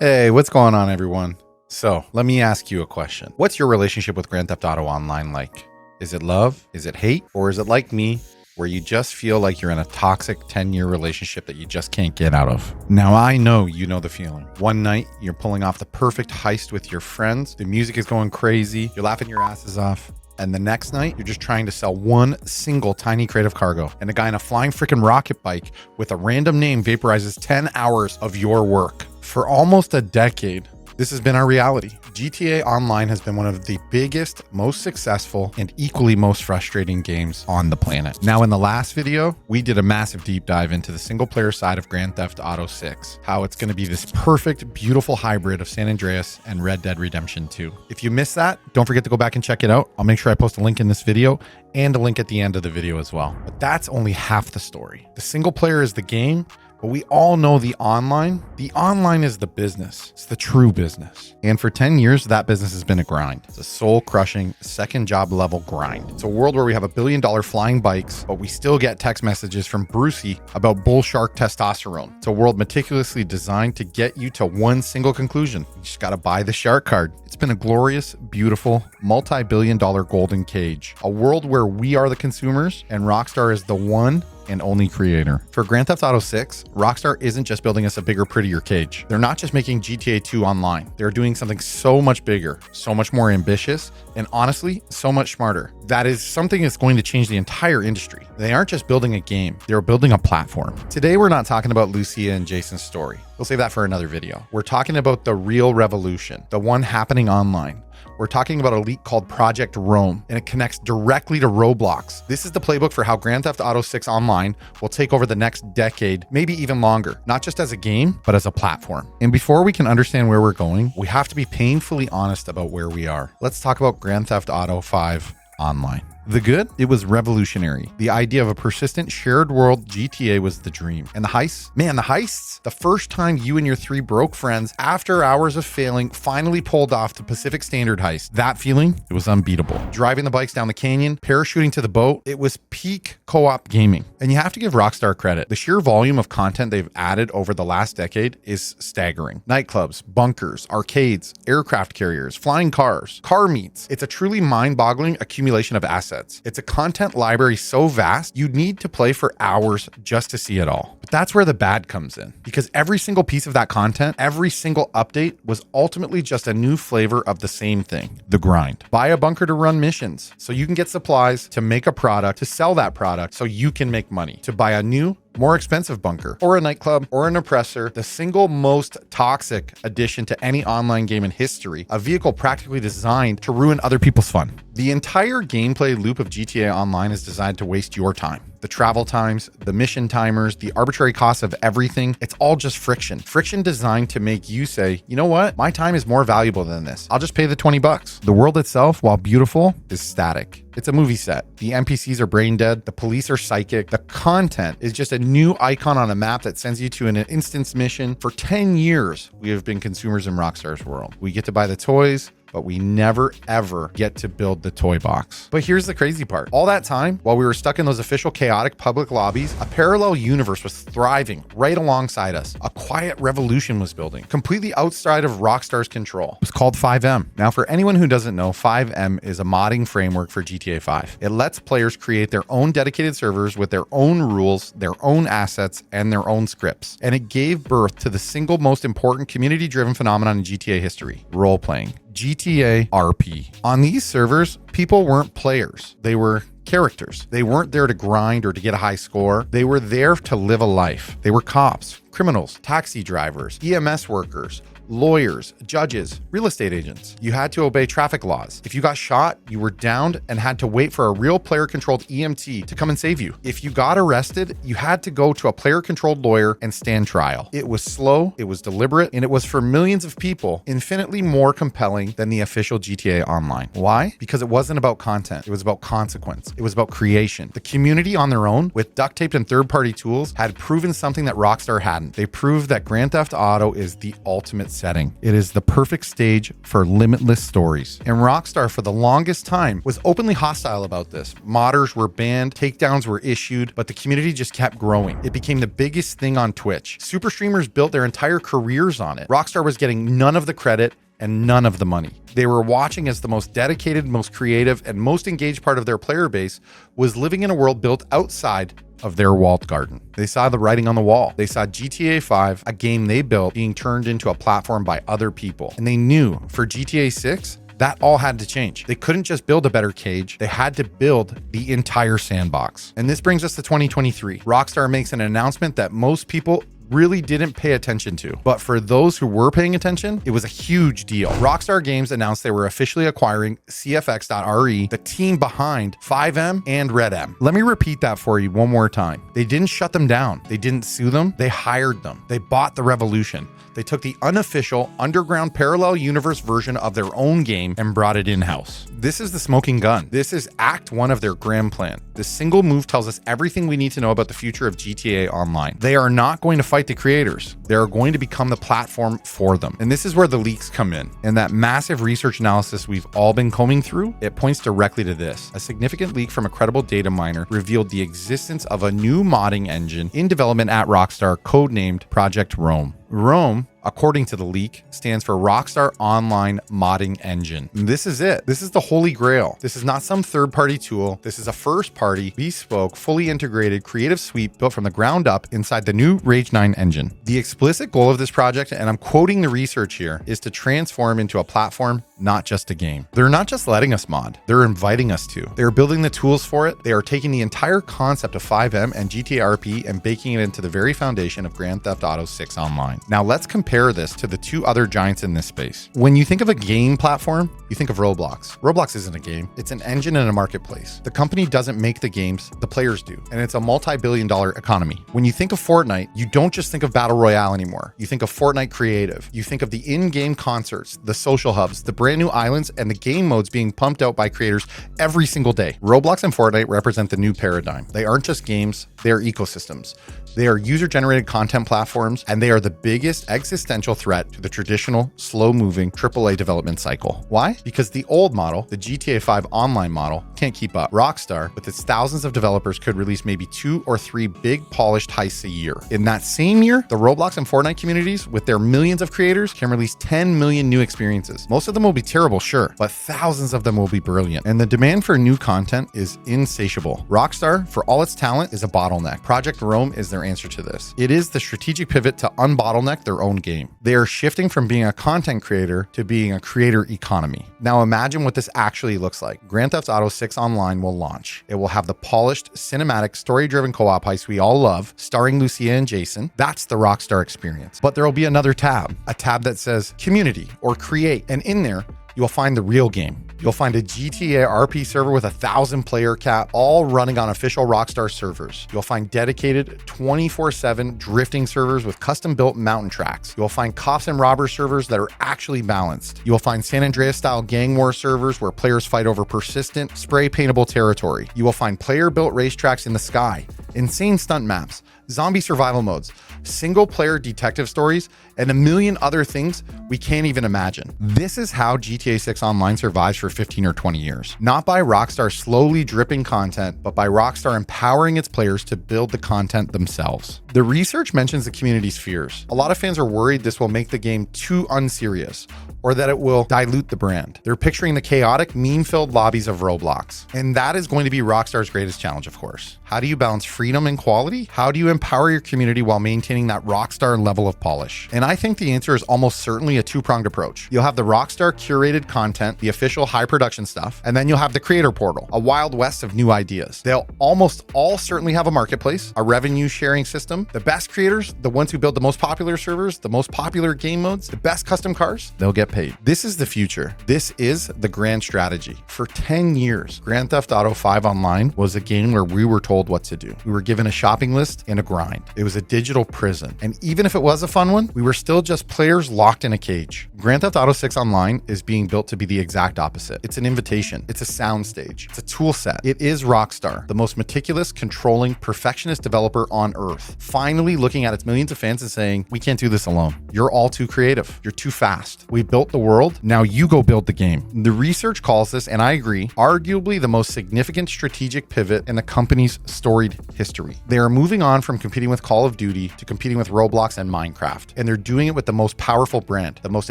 Hey, what's going on, everyone? So, let me ask you a question. What's your relationship with Grand Theft Auto Online like? Is it love? Is it hate? Or is it like me, where you just feel like you're in a toxic 10-year relationship that you just can't get out of? Now, I know you know the feeling. One night, you're pulling off the perfect heist with your friends. The music is going crazy. You're laughing your asses off. And the next night, you're just trying to sell one single tiny crate of cargo. And a guy in a flying freaking rocket bike with a random name vaporizes 10 hours of your work. For almost a decade, this has been our reality. GTA Online has been one of the biggest, most successful, and equally most frustrating games on the planet. Now, in the last video, we did a massive deep dive into the single player side of Grand Theft Auto 6, how it's going to be this perfect, beautiful hybrid of San Andreas and Red Dead Redemption 2. If you missed that, don't forget to go back and check it out. I'll make sure I post a link in this video and a link at the end of the video as well. But that's only half the story. The single player is the game, but we all know the online is the business. It's the true business. And for 10 years, that business has been a grind. It's a soul-crushing, second job level grind. It's a world where we have $1 billion flying bikes, but we still get text messages from Brucey about bull shark testosterone. It's a world meticulously designed to get you to one single conclusion. You just gotta buy the shark card. It's been a glorious, beautiful, multi-billion-dollar golden cage. A world where we are the consumers and Rockstar is the one and only creator. For Grand Theft Auto 6, Rockstar isn't just building us a bigger, prettier cage. They're not just making GTA 2 online. They're doing something so much bigger, so much more ambitious, and honestly, so much smarter. That is something that's going to change the entire industry. They aren't just building a game, they're building a platform. Today, we're not talking about Lucia and Jason's story. We'll save that for another video. We're talking about the real revolution, the one happening online. We're talking about a leak called Project Rome, and it connects directly to Roblox. This is the playbook for how Grand Theft Auto 6 Online will take over the next decade, maybe even longer, not just as a game, but as a platform. And before we can understand where we're going, we have to be painfully honest about where we are. Let's talk about Grand Theft Auto 5 Online. The good, it was revolutionary. The idea of a persistent shared world GTA was the dream. And the heists? Man, the heists, the first time you and your 3 broke friends, after hours of failing, finally pulled off the Pacific Standard heist. That feeling, it was unbeatable. Driving the bikes down the canyon, parachuting to the boat, it was peak co-op gaming. And you have to give Rockstar credit. The sheer volume of content they've added over the last decade is staggering. Nightclubs, bunkers, arcades, aircraft carriers, flying cars, car meets. It's a truly mind-boggling accumulation of assets. It's a content library so vast, you'd need to play for hours just to see it all. But that's where the bad comes in, because every single piece of that content, every single update was ultimately just a new flavor of the same thing, the grind. Buy a bunker to run missions so you can get supplies, to make a product, to sell that product so you can make money, to buy a new, more expensive bunker, or a nightclub, or an oppressor, the single most toxic addition to any online game in history, a vehicle practically designed to ruin other people's fun. The entire gameplay loop of GTA Online is designed to waste your time. The travel times, the mission timers, the arbitrary costs of everything, it's all just friction. Friction designed to make you say, you know what? My time is more valuable than this. I'll just pay the $20. The world itself, while beautiful, is static. It's a movie set. The NPCs are brain dead. The police are psychic. The content is just a new icon on a map that sends you to an instance mission. For 10 years, we have been consumers in Rockstar's world. We get to buy the toys, but we never ever get to build the toy box. But here's the crazy part. All that time, while we were stuck in those official chaotic public lobbies, a parallel universe was thriving right alongside us. A quiet revolution was building, completely outside of Rockstar's control. It was called 5M. Now, for anyone who doesn't know, 5M is a modding framework for GTA 5. It lets players create their own dedicated servers with their own rules, their own assets, and their own scripts. And it gave birth to the single most important community-driven phenomenon in GTA history, role-playing. GTA RP. On these servers, people weren't players. They were characters. They weren't there to grind or to get a high score. They were there to live a life. They were cops, criminals, taxi drivers, EMS workers, lawyers, judges, real estate agents. You had to obey traffic laws. If you got shot, you were downed and had to wait for a real player-controlled EMT to come and save you. If you got arrested, you had to go to a player-controlled lawyer and stand trial. It was slow, it was deliberate, and it was for millions of people infinitely more compelling than the official GTA Online. Why? Because it wasn't about content. It was about consequence. It was about creation. The community on their own, with duct taped and third-party tools, had proven something that Rockstar hadn't. They proved that Grand Theft Auto is the ultimate setting. It is the perfect stage for limitless stories. And Rockstar, for the longest time, was openly hostile about this. Modders were banned, takedowns were issued, but the community just kept growing. It became the biggest thing on Twitch. Super streamers built their entire careers on it. Rockstar was getting none of the credit and none of the money. They were watching as the most dedicated, most creative, and most engaged part of their player base was living in a world built outside of their walled garden. They saw the writing on the wall. They saw GTA 5, a game they built, being turned into a platform by other people. And they knew for GTA 6, that all had to change. They couldn't just build a better cage. They had to build the entire sandbox. And this brings us to 2023. Rockstar makes an announcement that most people really didn't pay attention to. But for those who were paying attention, it was a huge deal. Rockstar Games announced they were officially acquiring CFX.RE, the team behind 5M and Red M. Let me repeat that for you one more time. They didn't shut them down. They didn't sue them. They hired them. They bought the revolution. They took the unofficial underground parallel universe version of their own game and brought it in-house. This is the smoking gun. This is Act 1 of their grand plan. This single move tells us everything we need to know about the future of GTA Online. They are not going to fight the creators. They are going to become the platform for them. And this is where the leaks come in. And that massive research analysis we've all been combing through, it points directly to this. A significant leak from a credible data miner revealed the existence of a new modding engine in development at Rockstar, codenamed Project Rome. Rome, according to the leak, stands for Rockstar Online Modding Engine. And this is it. This is the holy grail. This is not some third-party tool. This is a first-party, bespoke, fully integrated creative suite built from the ground up inside the new Rage 9 engine. The explicit goal of this project, and I'm quoting the research here, is to transform into a platform, not just a game. They're not just letting us mod. They're inviting us to. They're building the tools for it. They are taking the entire concept of 5M and GTA RP and baking it into the very foundation of Grand Theft Auto 6 Online. Now let's compare this to the two other giants in this space. When you think of a game platform, you think of Roblox. Roblox isn't a game. It's an engine and a marketplace. The company doesn't make the games, the players do. And it's a multi-billion-dollar economy. When you think of Fortnite, you don't just think of Battle Royale anymore. You think of Fortnite Creative. You think of the in-game concerts, the social hubs, the brand new islands, and the game modes being pumped out by creators every single day. Roblox and Fortnite represent the new paradigm. They aren't just games, they are ecosystems. They are user-generated content platforms, and they are the biggest existential threat to the traditional, slow-moving AAA development cycle. Why? Because the old model, the GTA 5 online model, can't keep up. Rockstar, with its thousands of developers, could release maybe 2 or 3 big polished heists a year. In that same year, the Roblox and Fortnite communities, with their millions of creators, can release 10 million new experiences. Most of them will be terrible, sure, but thousands of them will be brilliant. And the demand for new content is insatiable. Rockstar, for all its talent, is a bottleneck. Project Rome is their answer to this. It is the strategic pivot to unbottleneck their own game. They are shifting from being a content creator to being a creator economy. Now imagine what this actually looks like. Grand Theft Auto 6 Online will launch. It will have the polished, cinematic, story-driven co-op heist we all love, starring Lucia and Jason. That's the Rockstar experience. But there will be another tab, a tab that says Community or Create, and in there, you'll find the real game. You'll find a GTA RP server with 1,000 player cap, all running on official Rockstar servers. You'll find dedicated 24/7 drifting servers with custom-built mountain tracks. You'll find cops and robbers servers that are actually balanced. You'll find San Andreas-style gang war servers where players fight over persistent, spray-paintable territory. You will find player-built racetracks in the sky, insane stunt maps, zombie survival modes, single-player detective stories, and a million other things we can't even imagine. This is how GTA 6 Online survives for 15 or 20 years. Not by Rockstar slowly dripping content, but by Rockstar empowering its players to build the content themselves. The research mentions the community's fears. A lot of fans are worried this will make the game too unserious, or that it will dilute the brand. They're picturing the chaotic, meme-filled lobbies of Roblox. And that is going to be Rockstar's greatest challenge, of course. How do you balance freedom and quality? How do you empower your community while maintaining that Rockstar level of polish? And I think the answer is almost certainly a two-pronged approach. You'll have the Rockstar curated content, the official high production stuff, and then you'll have the creator portal, a wild west of new ideas. They'll almost all certainly have a marketplace, a revenue sharing system, system, the best creators, the ones who build the most popular servers, the most popular game modes, the best custom cars, they'll get paid. This is the future. This is the grand strategy. For 10 years, Grand Theft Auto 5 Online was a game where we were told what to do. We were given a shopping list and a grind. It was a digital prison. And even if it was a fun one, we were still just players locked in a cage. Grand Theft Auto 6 Online is being built to be the exact opposite. It's an invitation. It's a soundstage. It's a tool set. It is Rockstar, the most meticulous, controlling, perfectionist developer on earth, finally looking at its millions of fans and saying, we can't do this alone. You're all too creative. You're too fast. We built the world. Now you go build the game. The research calls this, and I agree, arguably the most significant strategic pivot in the company's storied history. They are moving on from competing with Call of Duty to competing with Roblox and Minecraft. And they're doing it with the most powerful brand, the most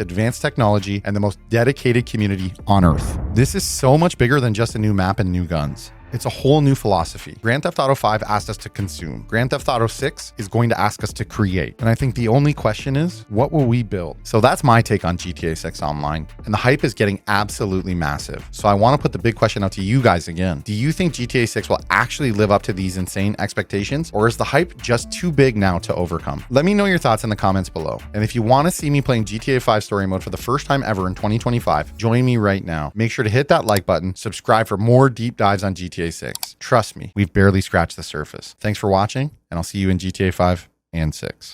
advanced technology, and the most dedicated community on earth. This is so much bigger than just a new map and new guns. It's a whole new philosophy. Grand Theft Auto 5 asked us to consume. Grand Theft Auto 6 is going to ask us to create. And I think the only question is, what will we build? So that's my take on GTA 6 Online. And the hype is getting absolutely massive. So I want to put the big question out to you guys again. Do you think GTA 6 will actually live up to these insane expectations? Or is the hype just too big now to overcome? Let me know your thoughts in the comments below. And if you want to see me playing GTA 5 Story Mode for the first time ever in 2025, join me right now. Make sure to hit that like button, subscribe for more deep dives on GTA 6. Trust me, we've barely scratched the surface. Thanks for watching, and I'll see you in GTA 5 and 6.